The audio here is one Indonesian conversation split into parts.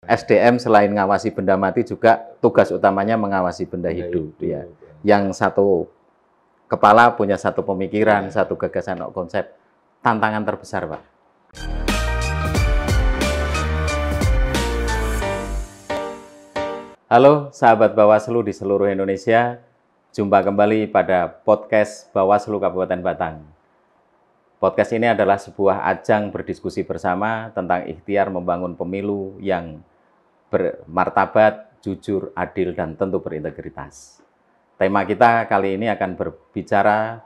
SDM selain ngawasi benda mati juga tugas utamanya mengawasi benda hidup. Ya. Yang satu kepala punya satu pemikiran, satu gagasan, konsep. Tantangan terbesar, Pak. Halo sahabat Bawaslu di seluruh Indonesia, jumpa kembali pada podcast Bawaslu Kabupaten Batang. Podcast ini adalah sebuah ajang berdiskusi bersama tentang ikhtiar membangun pemilu yang bermartabat, jujur, adil, dan tentu berintegritas. Tema kita kali ini akan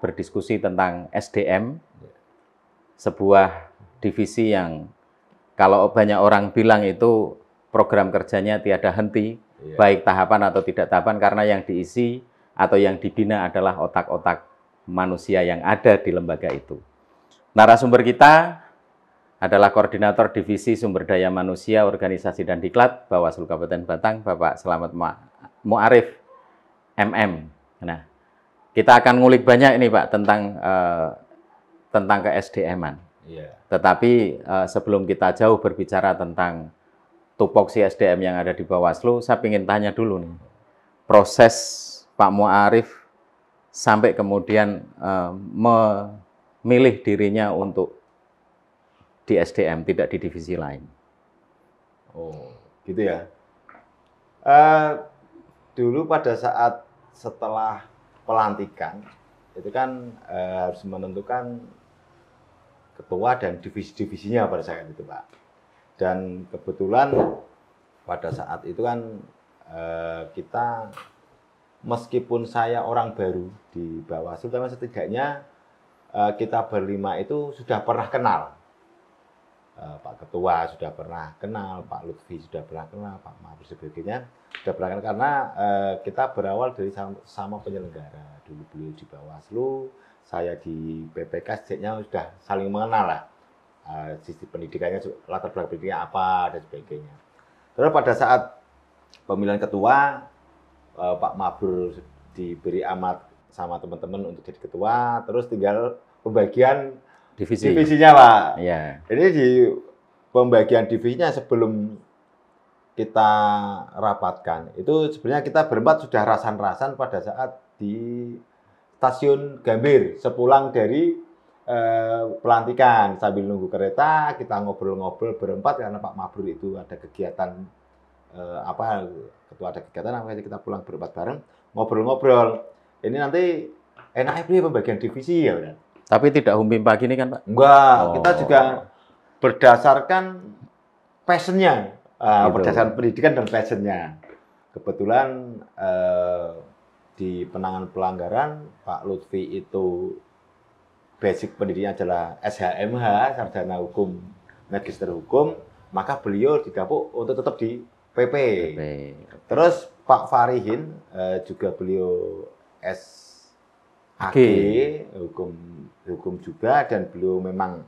berdiskusi tentang SDM, sebuah divisi yang kalau banyak orang bilang itu program kerjanya tiada henti, baik tahapan atau tidak tahapan, karena yang diisi atau yang dibina adalah otak-otak manusia yang ada di lembaga itu. Narasumber kita adalah Koordinator Divisi Sumber Daya Manusia, Organisasi dan Diklat Bawaslu Kabupaten Batang, Bapak Selamat Mu'arif, MM. Nah, kita akan ngulik banyak ini, Pak, tentang ke-SDM-an. Tetapi sebelum kita jauh berbicara tentang tupoksi SDM yang ada di Bawaslu, saya ingin tanya dulu nih, proses Pak Mu'arif sampai kemudian memilih dirinya untuk di SDM, tidak di divisi lain. Oh, gitu ya. Dulu pada saat setelah pelantikan, itu kan harus menentukan ketua dan divisi-divisinya pada saat itu, Pak. Dan kebetulan pada saat itu kan kita, meskipun saya orang baru di Bawaslu, tapi setidaknya kita berlima itu sudah pernah kenal. Pak Ketua sudah pernah kenal, Pak Lutfi sudah pernah kenal, Pak Mahfud sebagainya sudah pernah kenal, karena kita berawal dari sama penyelenggara. Dulu beliau di Bawaslu, saya di PPK, sejaknya sudah saling mengenal lah. Sisi pendidikannya, latar belakang pendidikannya apa, dan sebagainya. Terus pada saat pemilihan ketua, Pak Mabur diberi amat sama teman-teman untuk jadi ketua, terus tinggal pembagian divisinya, Pak. Ya. Jadi di pembagian divisinya sebelum kita rapatkan, itu sebenarnya kita berempat sudah rasan-rasan pada saat di stasiun Gambir, sepulang dari pelantikan. Sambil nunggu kereta, kita ngobrol-ngobrol berempat, karena Pak Mabrur itu ada kegiatan, ketua ada kegiatan, makanya kita pulang berempat bareng, ngobrol-ngobrol. Ini nanti enaknya beli pembagian divisi ya, udah. Tapi tidak humpim pagi ini kan, Pak? Enggak, kita juga berdasarkan passion-nya, berdasarkan pendidikan dan passion-nya. Kebetulan di penanganan pelanggaran, Pak Lutfi itu basic pendidikannya adalah SHMH, Sarjana Hukum, Magister Hukum, maka beliau didapuk untuk tetap di PP. Terus Pak Farihin juga beliau SAG, hukum juga, dan beliau memang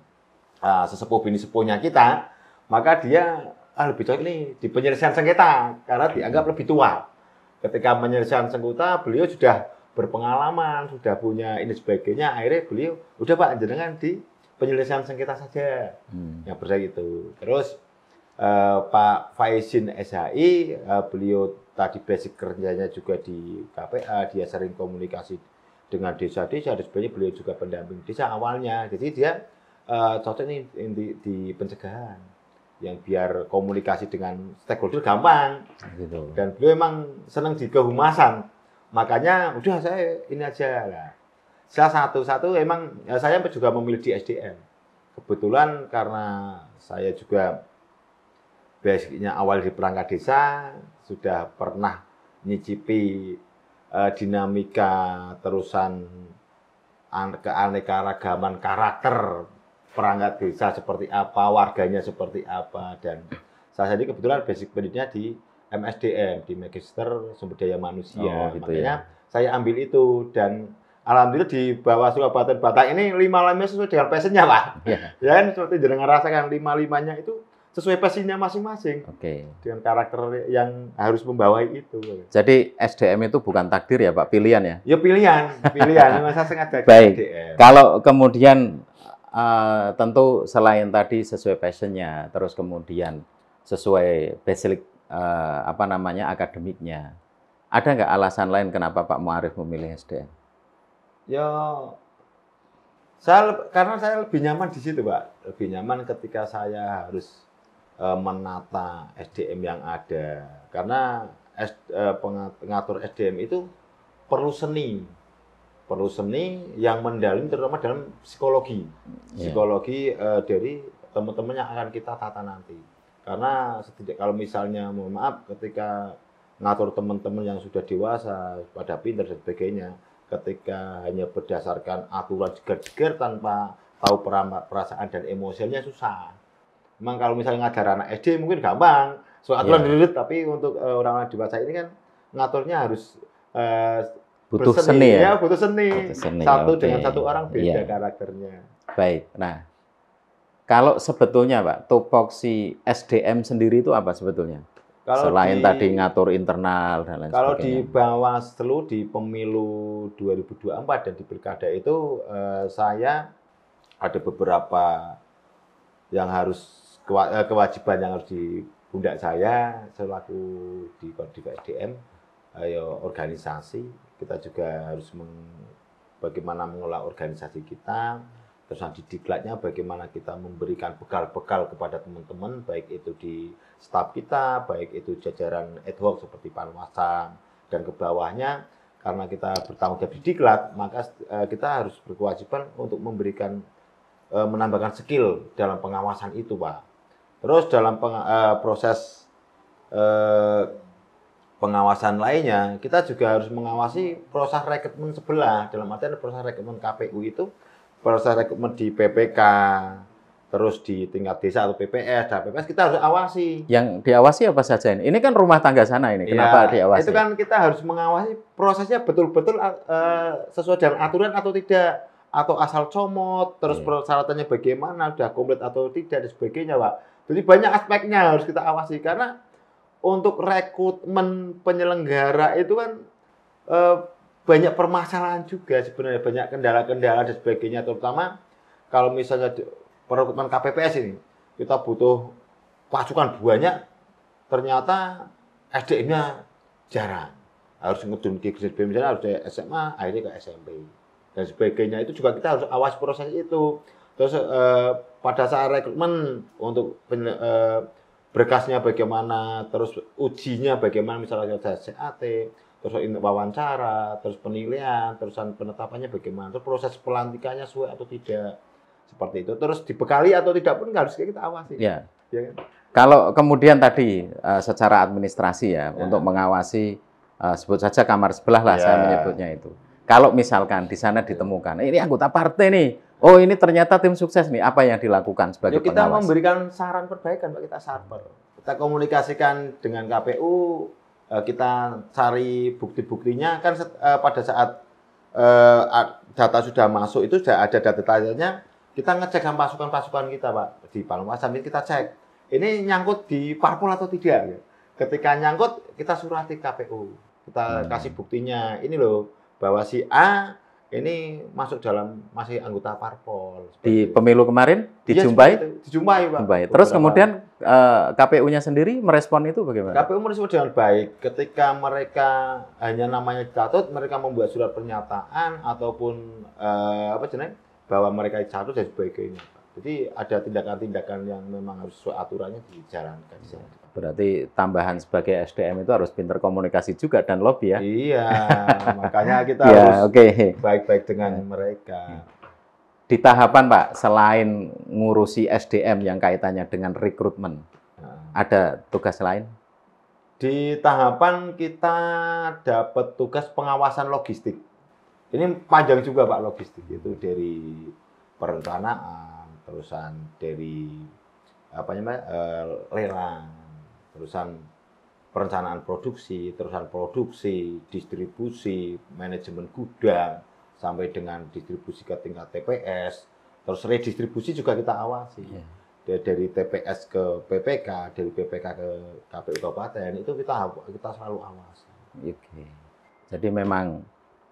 sesepuh bini sepuhnya kita, maka dia lebih cocok nih di penyelesaian sengketa karena dianggap lebih tua. Ketika penyelesaian sengketa, beliau sudah berpengalaman, sudah punya ini sebagainya, akhirnya beliau udah, Pak, jenengan di penyelesaian sengketa saja, yang bersama itu. Terus Pak Faizin SHI, beliau tadi basic kerjanya juga di KPA, dia sering komunikasi dengan desa-desa, dan sebagainya. Beliau juga pendamping desa awalnya, jadi dia cocok nih di pencegahan, yang biar komunikasi dengan stakeholder gampang. Gitu. Dan beliau emang senang di kehumasan, makanya udah saya ini aja lah. Salah satu emang saya juga memilih di SDM. Kebetulan karena saya juga basicnya awal di perangkat desa, sudah pernah nyicipi dinamika terusan keanekaragaman karakter perangkat desa seperti apa, warganya seperti apa, dan saya sendiri kebetulan basic pendidikannya di MSDM, di Magister Sumber Daya Manusia. Gitu. Makanya saya ambil itu, dan alhamdulillah di Bawaslu Kabupaten Batang ini 5-5 sesuai dengan passion-nya, Pak. Ya kan, seperti jenengan rasakan 5-5-nya itu sesuai passion-nya masing-masing. Dengan karakter yang harus membawahi itu. Jadi SDM itu bukan takdir ya, Pak, pilihan ya? Ya pilihan. Saya sengaja baik. SDM. Kalau kemudian tentu selain tadi sesuai passion-nya, terus kemudian sesuai basic akademiknya. Ada nggak alasan lain kenapa Pak Muarif memilih SDM? Ya, karena saya lebih nyaman di situ, Pak. Lebih nyaman ketika saya harus menata SDM yang ada. Karena pengatur SDM itu perlu seni yang mendalam, terutama dalam psikologi. Psikologi dari teman-teman yang akan kita tata nanti. Karena kalau misalnya, mohon maaf, ketika ngatur teman-teman yang sudah dewasa, pada pintar dan sebagainya, ketika hanya berdasarkan aturan jeger-jeger tanpa tahu perasaan dan emosinya susah. Memang kalau misalnya ngajar anak SD mungkin gampang, soal aturan tapi untuk orang dewasa ini kan ngaturnya harus butuh seni ya? Butuh seni. Satu dengan satu orang beda karakternya. Baik. Nah, kalau sebetulnya Pak, tupoksi SDM sendiri itu apa sebetulnya? Selain tadi ngatur internal dan lain sebagainya. Kalau di Bawaslu di pemilu 2024 dan di Pilkada itu saya ada beberapa yang harus kewajiban yang harus di pundak saya selaku di SDM, organisasi. Kita juga harus bagaimana mengelola organisasi kita. Terus di diklatnya bagaimana kita memberikan bekal-bekal kepada teman-teman, baik itu di staf kita, baik itu jajaran ad hoc seperti Panwasam dan ke bawahnya. Karena kita bertanggung jawab di diklat, maka kita harus berkewajiban untuk memberikan menambahkan skill dalam pengawasan itu, Pak. Terus dalam proses pengawasan lainnya, kita juga harus mengawasi proses rekrutmen sebelah. Dalam artian proses rekrutmen KPU itu, proses rekrutmen di PPK, terus di tingkat desa atau PPS, dan PPS kita harus awasi. Yang diawasi apa saja ini? Ini kan rumah tangga sana ini, kenapa diawasi? Itu kan kita harus mengawasi prosesnya betul-betul sesuai dengan aturan atau tidak, atau asal comot, terus persyaratannya bagaimana, sudah komplit atau tidak, dan sebagainya, Pak. Jadi banyak aspeknya harus kita awasi, karena untuk rekrutmen penyelenggara itu kan banyak permasalahan juga sebenarnya, banyak kendala-kendala dan sebagainya, terutama kalau misalnya perekrutan KPPS ini, kita butuh pasukan banyak, ternyata SDM-nya jarang. Harus ngedun ke SDM, misalnya harus dari SMA, akhirnya ke SMP. Dan sebagainya, itu juga kita harus awas proses itu. Terus pada saat rekrutmen untuk berkasnya bagaimana, terus ujinya bagaimana, misalnya CAT, terus wawancara, terus penilaian, terus penetapannya bagaimana, terus proses pelantikannya sesuai atau tidak, seperti itu. Terus dibekali atau tidak pun harus kita awasi. Ya. Ya kan? Kalau kemudian tadi secara administrasi ya, untuk mengawasi, sebut saja kamar sebelah lah saya menyebutnya itu. Kalau misalkan di sana ditemukan, ini anggota partai nih, oh ini ternyata tim sukses nih, apa yang dilakukan sebagai pengawas? Kita memberikan saran perbaikan, Pak, kita sarper. Kita komunikasikan dengan KPU, kita cari bukti-buktinya, kan pada saat data sudah masuk itu sudah ada data-datanya, kita ngecek sama pasukan-pasukan kita, Pak, di Panwasam kita cek, ini nyangkut di parpol atau tidak. Ya. Ketika nyangkut, kita surati KPU, kita kasih buktinya, ini loh, bahwa si A ini masuk dalam masih anggota parpol. Di pemilu kemarin dijumpai? Dijumpai, Pak. Terus kemudian KPU-nya sendiri merespon itu bagaimana? KPU merespon dengan baik. Ketika mereka hanya namanya dicatut, mereka membuat surat pernyataan ataupun bahwa mereka dicatut dan sebagainya. Jadi ada tindakan-tindakan yang memang harus sesuai aturannya dijalankan. Berarti tambahan sebagai SDM itu harus pintar komunikasi juga dan lobby ya? Iya, makanya kita harus baik-baik dengan mereka. Di tahapan Pak, selain ngurusi SDM yang kaitannya dengan rekrutmen, ada tugas lain? Di tahapan kita dapat tugas pengawasan logistik. Ini panjang juga Pak logistik, itu dari perencanaan, terusan dari lelang, terusan perencanaan produksi, terusan produksi, distribusi, manajemen gudang, sampai dengan distribusi ke tingkat TPS, terus redistribusi juga kita awasi. Dari TPS ke PPK, dari PPK ke KPU Kabupaten, itu kita selalu awasi. Jadi memang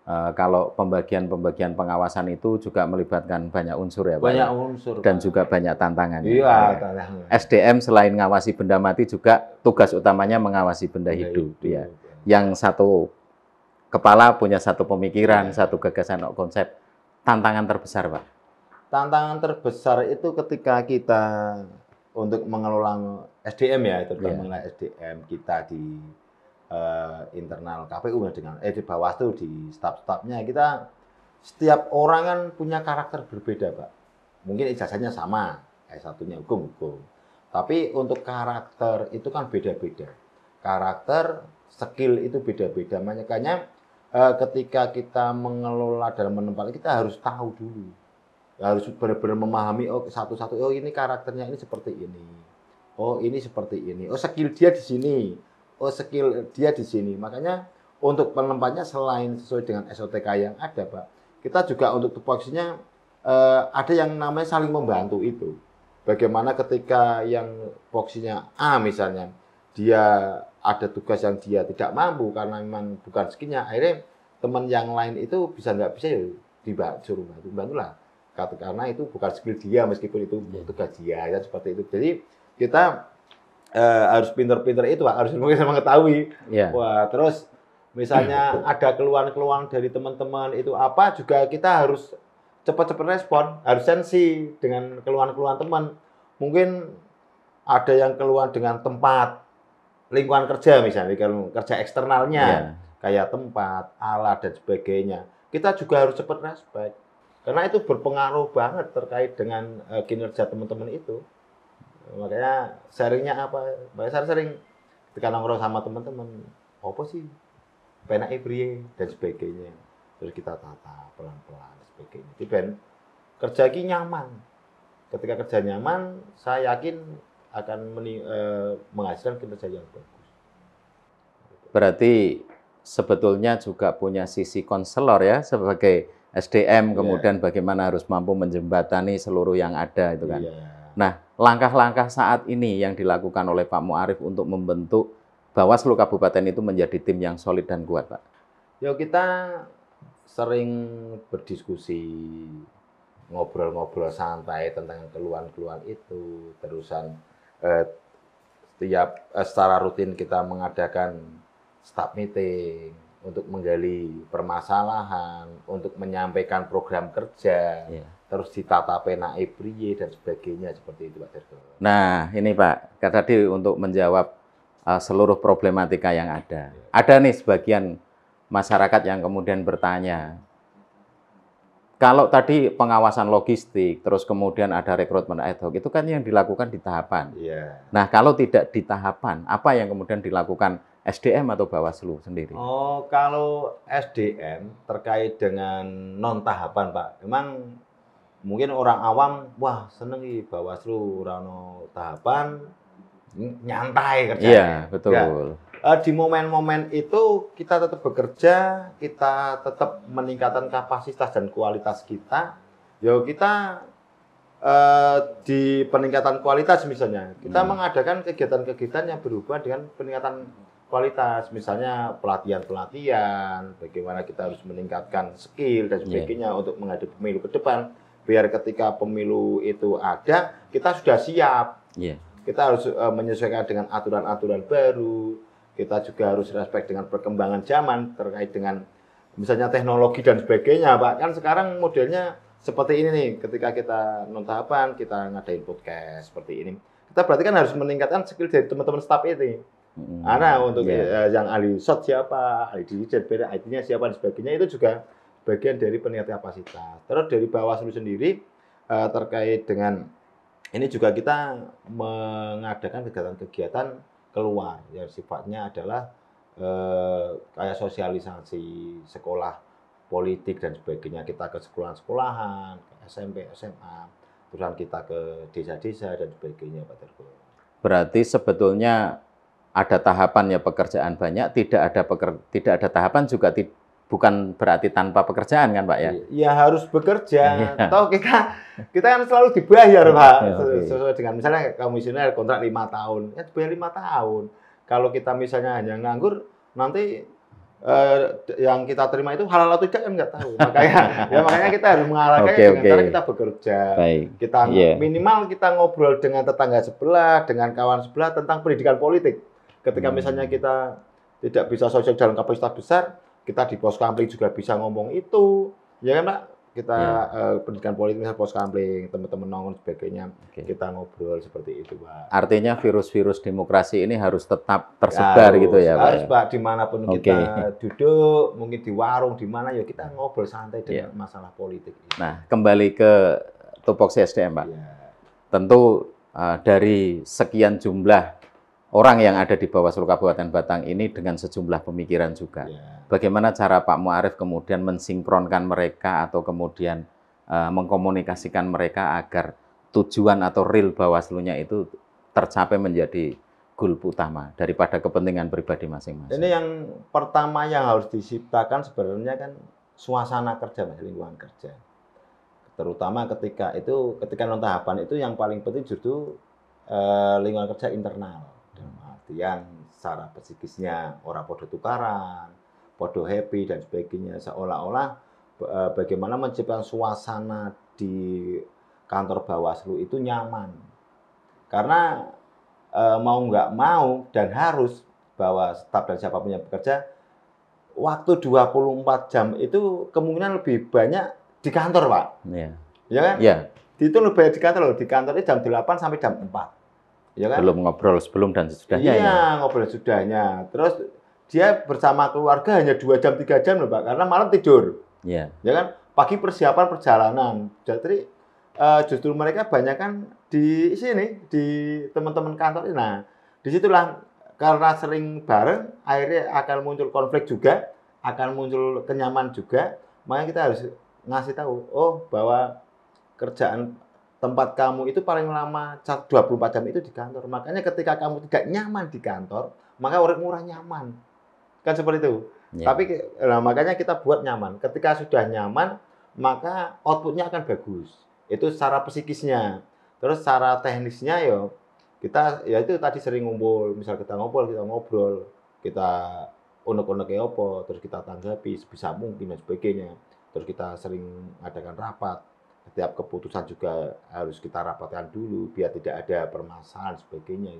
kalau pembagian pengawasan itu juga melibatkan banyak unsur ya Pak? Banyak unsur. Dan juga banyak tantangan. Iya, tantangan. SDM selain ngawasi benda mati juga tugas utamanya mengawasi benda hidup. Ya. Yang satu kepala punya satu pemikiran, satu gagasan, konsep. Tantangan terbesar Pak? Tantangan terbesar itu ketika kita untuk mengelola SDM ya, terutama SDM kita di internal KPU dengan di Bawaslu, di staf-stafnya, kita setiap orang kan punya karakter berbeda Pak. Mungkin ijazahnya sama, S1-nya hukum. Tapi untuk karakter itu kan beda-beda. Karakter, skill itu beda-beda. Makanya ketika kita mengelola dalam menempatkan, kita harus tahu dulu. Harus benar-benar memahami, oh satu-satu, oh ini karakternya ini seperti ini. Oh ini seperti ini. Oh skill dia di sini. Oh skill dia di sini. Makanya untuk penempatnya selain sesuai dengan SOTK yang ada Pak, kita juga untuk tupoksinya ada yang namanya saling membantu itu. Bagaimana ketika yang tupoksinya A misalnya, dia ada tugas yang dia tidak mampu karena memang bukan skillnya, akhirnya teman yang lain itu bisa nggak bisa ya disuruh bantulah. Karena itu bukan skill dia meskipun itu tugas dia ya seperti itu. Jadi kita harus pinter-pinter itu Pak, harus bisa mengetahui. Wah, terus misalnya ada keluhan-keluhan dari teman-teman itu apa, juga kita harus cepat-cepat respon, harus sensi dengan keluhan-keluhan teman. Mungkin ada yang keluhan dengan tempat, lingkungan kerja misalnya, kalau kerja eksternalnya, kayak tempat, alat dan sebagainya. Kita juga harus cepat respect. Karena itu berpengaruh banget terkait dengan kinerja teman-teman itu. Makanya sharingnya apa? Saya sering ketika nongkrong sama teman-teman, apa sih penake priye dan sebagainya. Terus kita tata pelan-pelan dan sebagainya. Jadi ben kerja ki nyaman. Ketika kerja nyaman, saya yakin akan menghasilkan kinerja yang bagus. Berarti sebetulnya juga punya sisi konselor ya sebagai SDM, kemudian bagaimana harus mampu menjembatani seluruh yang ada itu kan. Nah, langkah-langkah saat ini yang dilakukan oleh Pak Muarif untuk membentuk Bawaslu Kabupaten itu menjadi tim yang solid dan kuat, Pak. Ya kita sering berdiskusi, ngobrol-ngobrol santai tentang keluhan-keluhan itu. Terusan secara rutin kita mengadakan staff meeting untuk menggali permasalahan, untuk menyampaikan program kerja, terus ditata penake priye dan sebagainya seperti itu Pak Dirgo. Nah, ini Pak, tadi untuk menjawab seluruh problematika yang ada. Ada nih sebagian masyarakat yang kemudian bertanya, kalau tadi pengawasan logistik, terus kemudian ada rekrutmen ad hoc, itu kan yang dilakukan di tahapan. Nah, kalau tidak di tahapan, apa yang kemudian dilakukan SDM atau Bawaslu sendiri? Oh, kalau SDM terkait dengan non tahapan, Pak. Memang mungkin orang awam, wah seneng nih Bawaslu rano tahapan, nyantai kerjanya. Iya, betul. Di momen-momen itu kita tetap bekerja, kita tetap meningkatkan kapasitas dan kualitas kita. Yo kita di peningkatan kualitas misalnya, kita mengadakan kegiatan-kegiatan yang berhubungan dengan peningkatan kualitas, misalnya pelatihan-pelatihan, bagaimana kita harus meningkatkan skill dan sebagainya untuk menghadapi pemilu ke depan, biar ketika pemilu itu ada, kita sudah siap. Kita harus menyesuaikan dengan aturan-aturan baru, kita juga harus respect dengan perkembangan zaman terkait dengan misalnya teknologi dan sebagainya, Pak. Kan sekarang modelnya seperti ini nih, ketika kita non tahapan, kita ngadain podcast seperti ini. Kita berarti kan harus meningkatkan skill dari teman-teman staff ini. Karena untuk yang ahli shot siapa, ahli digital, IT-nya siapa dan sebagainya, itu juga bagian dari peningkatan kapasitas. Terus dari Bawaslu sendiri terkait dengan ini juga kita mengadakan kegiatan-kegiatan keluar yang sifatnya adalah kayak sosialisasi sekolah politik dan sebagainya. Kita ke sekolahan-sekolahan, ke SMP, SMA, terus kita ke desa-desa dan sebagainya, Pak Dirgo. Berarti sebetulnya ada tahapan ya pekerjaan banyak, tidak ada tahapan juga bukan berarti tanpa pekerjaan kan Pak ya? Ya harus bekerja. Tahu kita kan selalu dibayar Pak. Sesuai dengan misalnya komisioner kontrak 5 tahun, ya dibayar 5 tahun. Kalau kita misalnya hanya nganggur, nanti yang kita terima itu halal atau tidak kan nggak tahu. Makanya kita harus mengarahkannya dengan cara kita bekerja. Baik. Kita minimal kita ngobrol dengan tetangga sebelah, dengan kawan sebelah tentang pendidikan politik. Ketika misalnya kita tidak bisa sosial dalam kapasitas besar, kita di pos kamling juga bisa ngomong itu, ya kan Pak? Kita pendidikan politik, misalnya pos kamling, teman-teman nongkrong sebagainya, kita ngobrol seperti itu, Pak. Artinya virus-virus demokrasi ini harus tetap tersebar gitu ya, Pak? Harus, Pak. Dimanapun kita duduk, mungkin di warung, di mana, ya kita ngobrol santai dengan masalah politik. Nah, kembali ke tupoksi SDM, Pak. Tentu dari sekian jumlah orang yang ada di Bawaslu Kabupaten Batang ini dengan sejumlah pemikiran juga. Bagaimana cara Pak Muarif kemudian mensinkronkan mereka atau kemudian mengkomunikasikan mereka agar tujuan atau real Bawaslu-nya itu tercapai menjadi goal utama daripada kepentingan pribadi masing-masing. Ini yang pertama yang harus diciptakan sebenarnya kan suasana kerja, lingkungan kerja. Terutama ketika non tahapan itu yang paling penting justru lingkungan kerja internal. Dalam artian secara psikisnya orang podo tukaran, podo happy dan sebagainya, seolah-olah bagaimana menciptakan suasana di kantor Bawaslu itu nyaman. Karena mau nggak mau dan harus bahwa staf dan siapapun yang bekerja waktu 24 jam itu kemungkinan lebih banyak di kantor, Pak. Iya. Ya kan? Iya. Itu lebih banyak di kantor loh. Di kantor itu jam 8 sampai jam 4. Ya kan? Belum ngobrol sebelum dan sesudahnya. Iya, ngobrol sesudahnya. Terus dia bersama keluarga hanya 2 jam 3 jam loh, Pak, karena malam tidur. Iya. Ya kan? Pagi persiapan perjalanan. Jadi justru mereka banyak kan di sini, di teman-teman kantor. Nah, disitulah karena sering bareng, akhirnya akan muncul konflik juga, akan muncul kenyaman juga. Makanya kita harus ngasih tahu, bahwa kerjaan tempat kamu itu paling lama 24 jam itu di kantor. Makanya ketika kamu tidak nyaman di kantor, maka orang murah nyaman. Kan seperti itu. Yeah. Tapi makanya kita buat nyaman. Ketika sudah nyaman, maka outputnya akan bagus. Itu secara psikisnya. Terus secara teknisnya kita itu tadi sering ngumpul. Misal kita ngobrol, kita unek-unek apa, terus kita tanggapi sebisa mungkin dan sebagainya. Terus kita sering adakan rapat. Setiap keputusan juga harus kita rapatkan dulu biar tidak ada permasalahan sebagainya.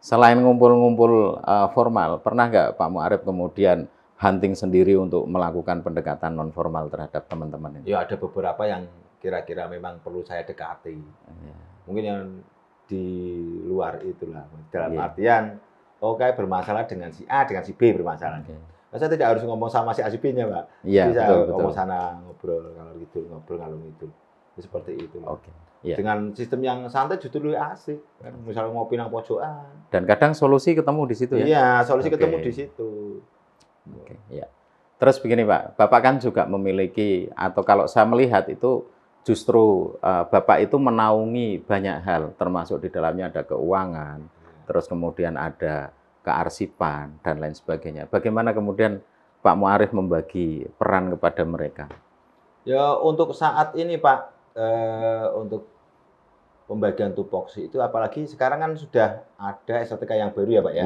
Selain ngumpul-ngumpul formal, pernah nggak Pak Muarif kemudian hunting sendiri untuk melakukan pendekatan non formal terhadap teman-teman ini? Ya ada beberapa yang kira-kira memang perlu saya dekati. Mungkin yang di luar itulah. Dalam artian, bermasalah dengan si A, dengan si B bermasalah. Saya tidak harus ngomong sama si A, si B-nya, Pak. Iya, betul. Ngomong sana, ngobrol kalau gitu, ngobrol kalau itu. Seperti itu. Dengan sistem yang santai justru lebih asik. Kan? Misalnya ngopi nang pojokan. Dan kadang solusi ketemu di situ ya? Iya, solusi ketemu di situ. Terus begini Pak, Bapak kan juga memiliki, atau kalau saya melihat itu justru Bapak itu menaungi banyak hal, termasuk di dalamnya ada keuangan, terus kemudian ada kearsipan, dan lain sebagainya. Bagaimana kemudian Pak Muarif membagi peran kepada mereka? Ya untuk saat ini Pak, untuk pembagian tupoksi itu apalagi sekarang kan sudah ada SOTK yang baru ya Pak ya,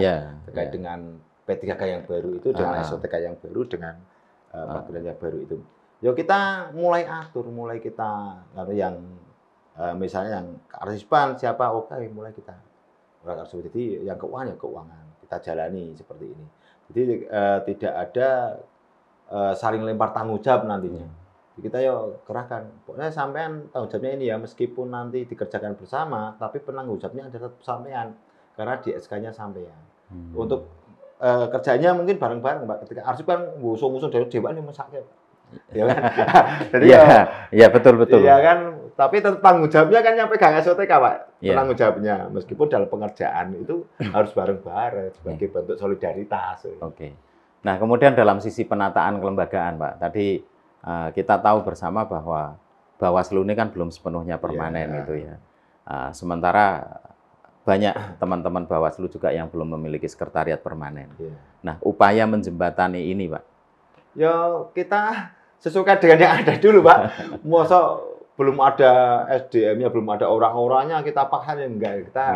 terkait dengan P3K yang baru itu dengan SOTK yang baru dengan peraturan yang baru itu. Ya kita mulai atur, mulai kita yang misalnya yang kearsipan siapa, mulai kita. Jadi yang keuangan kita jalani seperti ini. Jadi tidak ada saling lempar tanggung jawab nantinya. Jadi kita kerahkan. Pokoknya sampean tanggung jawabnya ini ya, meskipun nanti dikerjakan bersama, tapi penanggung jawabnya ada tetap sampean karena di SK-nya sampean. Untuk kerjanya mungkin bareng-bareng, Pak. Ketika arsip kan ngusung-ngusung dari dewan ini mesake. Ya kan? Jadi ya betul. Iya kan, tapi tetap tanggung jawabnya kan nyampe gang SOTK, Pak. Tanggung jawabnya meskipun dalam pengerjaan itu harus bareng-bareng sebagai bentuk solidaritas. Nah, kemudian dalam sisi penataan kelembagaan, Pak. Tadi kita tahu bersama bahwa Bawaslu ini kan belum sepenuhnya permanen gitu ya. Sementara banyak teman-teman Bawaslu juga yang belum memiliki sekretariat permanen. Nah, upaya menjembatani ini, Pak. Ya kita sesuai dengan yang ada dulu, Pak. Masa belum ada SDM-nya, belum ada orang-orangnya, kita paksain enggak. Kita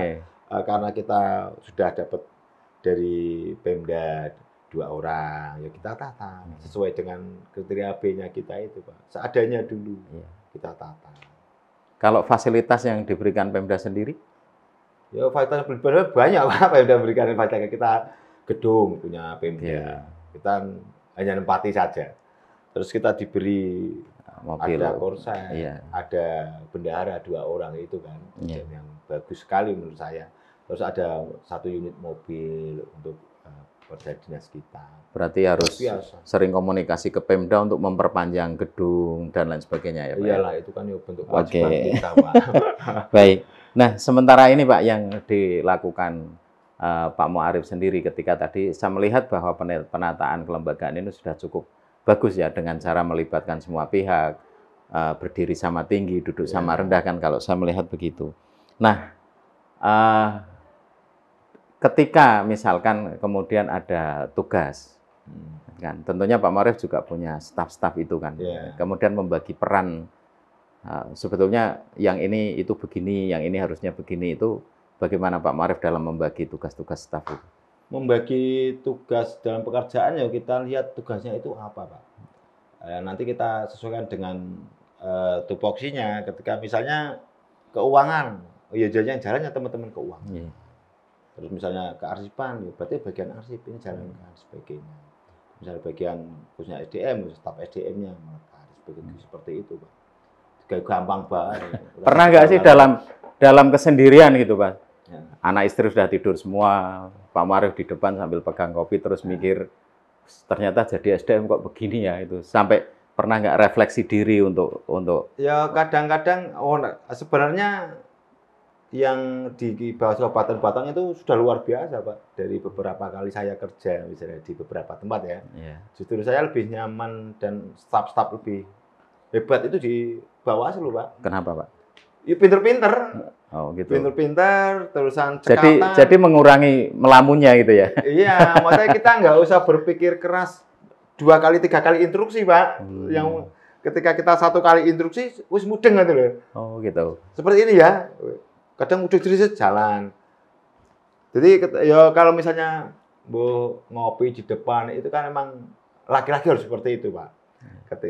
karena kita sudah dapat dari Pemda 2 orang, ya kita tata sesuai dengan kriteria B-nya kita itu, Pak. Seadanya dulu kita tata. Kalau fasilitas yang diberikan Pemda sendiri? Ya fasilitas banyak, Pak. Pemda berikan fasilitas kita, gedung punya Pemda. Kita hanya nempati saja. Terus kita diberi mobil, ada korsa, ada bendahara 2 orang itu kan, yang bagus sekali menurut saya. Terus ada 1 unit mobil untuk kerja dinas kita. Berarti harus sering komunikasi ke Pemda untuk memperpanjang gedung dan lain sebagainya ya Pak? Iyalah, itu kan bentuk kewajiban kita, Pak. Baik. Nah, sementara ini Pak yang dilakukan Pak Muarif sendiri ketika tadi saya melihat bahwa penataan kelembagaan ini sudah cukup bagus ya dengan cara melibatkan semua pihak, berdiri sama tinggi, duduk sama rendah kan kalau saya melihat begitu. Nah, ketika misalkan kemudian ada tugas, kan tentunya Pak Muarif juga punya staf-staf itu kan, kemudian membagi peran, sebetulnya yang ini itu begini, yang ini harusnya begini, itu bagaimana Pak Muarif dalam membagi tugas-tugas staf itu? Membagi tugas dalam pekerjaan ya kita lihat tugasnya itu apa, Pak. Nanti kita sesuaikan dengan tupoksinya. Ketika misalnya keuangan, ya jalannya teman-teman keuangan. Terus misalnya kearsipan, ya berarti bagian arsip ini jalan ke sebagainya. Misalnya bagian khususnya SDM, staf SDM-nya seperti itu, Pak. Gampang banget. Pernah nggak sih dalam kesendirian gitu, Pak? Anak istri sudah tidur semua, Pak Muarif di depan sambil pegang kopi terus mikir ternyata jadi SDM kok begini ya itu. Sampai pernah nggak refleksi diri untuk ya kadang-kadang sebenarnya yang di Bawaslu Kabupaten Batang itu sudah luar biasa, Pak. Dari beberapa kali saya kerja misalnya di beberapa tempat ya. Justru saya lebih nyaman dan staf-staf lebih hebat itu di Bawaslu, Pak. Kenapa, Pak? Ya pinter-pinter. Oh, gitu. Pinter-pinter, terusan cekatan. Jadi mengurangi melamunnya gitu ya? Iya, makanya kita nggak usah berpikir keras 2 kali 3 kali instruksi, Pak. Yang ketika kita 1 kali instruksi, wis mudeng gitu loh. Oh, gitu. Seperti ini ya. Kadang udah jadi jalan. Jadi ya kalau misalnya ngopi di depan itu kan emang laki-laki harus seperti itu, Pak.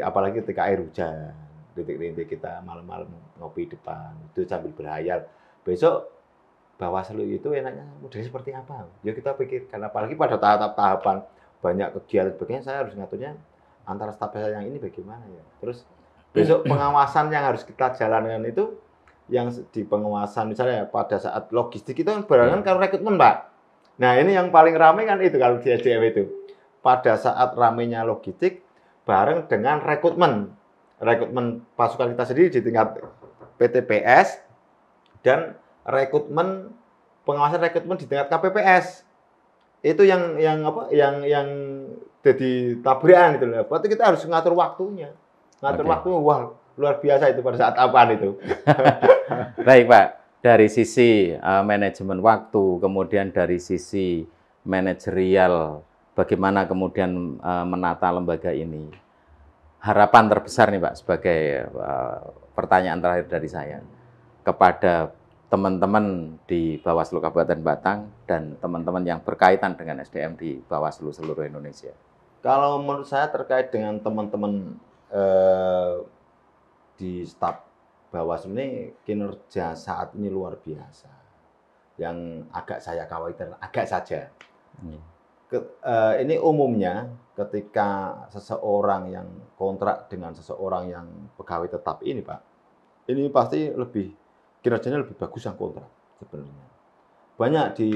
Apalagi ketika air hujan, rintik-rintik kita malam-malam ngopi di depan itu sambil berhayal. Besok Bawaslu itu enaknya modelnya seperti apa? Ya kita pikirkan, apalagi pada tahap-tahapan banyak kegiatan sebagainya, saya harus ngaturnya antara staf saya yang ini bagaimana ya. Terus besok pengawasan yang harus kita jalankan itu yang di pengawasan misalnya pada saat logistik itu kan barengan kalau rekrutmen, Pak. Nah, ini yang paling ramai kan itu kalau di SDM itu. Pada saat ramainya logistik bareng dengan rekrutmen. Rekrutmen pasukan kita sendiri di tingkat PTPS dan rekrutmen pengawasan rekrutmen di tingkat KPPS. Itu yang jadi tabrakan gitu loh. Berarti kita harus ngatur waktunya. Ngatur waktunya, wah luar biasa itu pada saat apaan itu. Baik, Pak. Dari sisi manajemen waktu, kemudian dari sisi manajerial, bagaimana kemudian menata lembaga ini? Harapan terbesar nih, Pak, sebagai pertanyaan terakhir dari saya kepada teman-teman di Bawaslu Kabupaten Batang dan teman-teman yang berkaitan dengan SDM di Bawaslu seluruh Indonesia. Kalau menurut saya terkait dengan teman-teman di staf Bawaslu ini kinerja saat ini luar biasa. Yang agak saya khawatir, agak saja. Ini umumnya ketika seseorang yang kontrak dengan seseorang yang pegawai tetap ini, Pak, ini pasti kinerjanya lebih bagus yang kontrak sebenarnya. Banyak di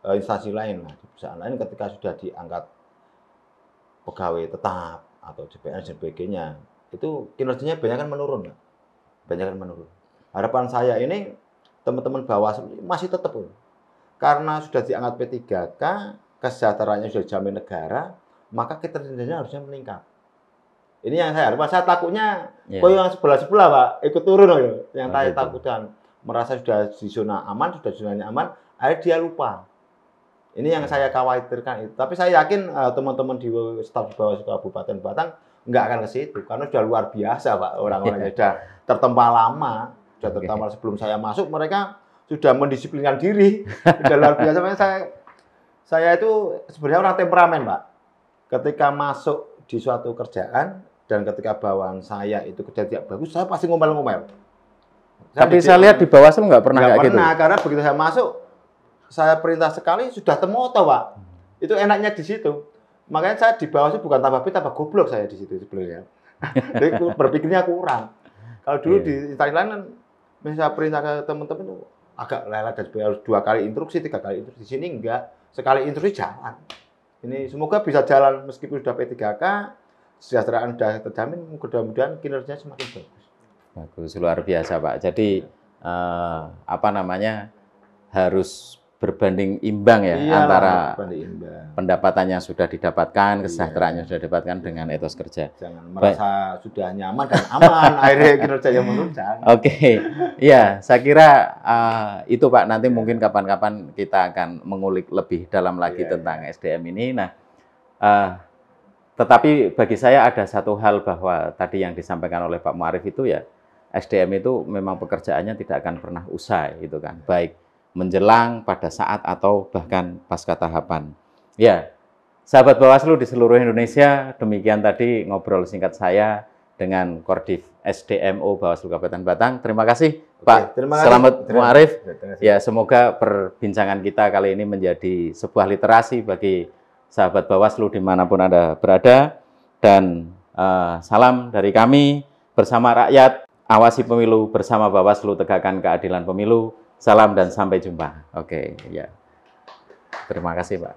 instansi lain, di perusahaan lain ketika sudah diangkat pegawai tetap atau CPNS dan sebagainya, itu kinerjanya banyak kan menurun, Pak. Banyak kan menurun. Harapan saya ini teman-teman Bawaslu masih tetap, karena sudah diangkat P3K, kesejahteraannya sudah dijamin negara, maka kinerjanya harusnya meningkat. Ini yang saya harapkan. Saya takutnya kok yang sebelah-sebelah, Pak, ikut turun loh. Yang saya takutkan merasa sudah di zona aman, sudah zonanya aman, akhirnya dia lupa. Ini yang saya khawatirkan itu. Tapi saya yakin teman-teman di staf Bawaslu Kabupaten Batang nggak akan ke situ, karena sudah luar biasa, Pak. Orang-orangnya sudah tertempa lama, sudah tertempa sebelum saya masuk, mereka sudah mendisiplinkan diri. Sudah luar biasa. Makanya saya itu sebenarnya orang temperamen, Pak. ketika masuk di suatu kerjaan dan ketika bawaan saya itu kerja tidak bagus, saya pasti ngomel-ngomel. Tapi saya lihat di Bawaslu nggak pernah kayak gitu. Nggak pernah, karena begitu saya masuk, saya perintah sekali sudah temoto, Pak. Itu enaknya di situ. Makanya saya di Bawaslu bukan tambah pintar, tambah goblok saya di situ sebelumnya. Jadi berpikirnya kurang. Kalau dulu di instansi lain kan, misalnya perintah ke teman-teman itu agak lelet dan harus 2 kali instruksi, 3 kali instruksi. Di sini enggak, sekali instruksi jalan. Ini semoga bisa jalan meskipun sudah P3K, kesejahteraan sudah terjamin, mudah-mudahan kinerjanya semakin bagus. Bagus, luar biasa Pak. Jadi harus berbanding imbang ya antara pendapatan yang sudah didapatkan, kesejahteraan yang sudah didapatkan dengan etos kerja. Jangan merasa sudah nyaman dan aman, akhirnya kinerjanya menunjang. Oke, iya, saya kira itu Pak. Nanti mungkin kapan-kapan kita akan mengulik lebih dalam lagi tentang SDM ini. Nah, tetapi bagi saya ada satu hal bahwa tadi yang disampaikan oleh Pak Muarif itu ya, SDM itu memang pekerjaannya tidak akan pernah usai, gitu kan. Baik menjelang, pada saat, atau bahkan pasca tahapan. Ya, sahabat Bawaslu di seluruh Indonesia, demikian tadi ngobrol singkat saya dengan Kordif SDMO Bawaslu Kabupaten Batang. Terima kasih Pak. Selamat Muarif. Ya, semoga perbincangan kita kali ini menjadi sebuah literasi bagi sahabat Bawaslu dimanapun Anda berada. Dan salam dari kami bersama rakyat. Awasi pemilu bersama Bawaslu, tegakkan keadilan pemilu. Salam dan sampai jumpa. Oke, ya. Terima kasih, Pak.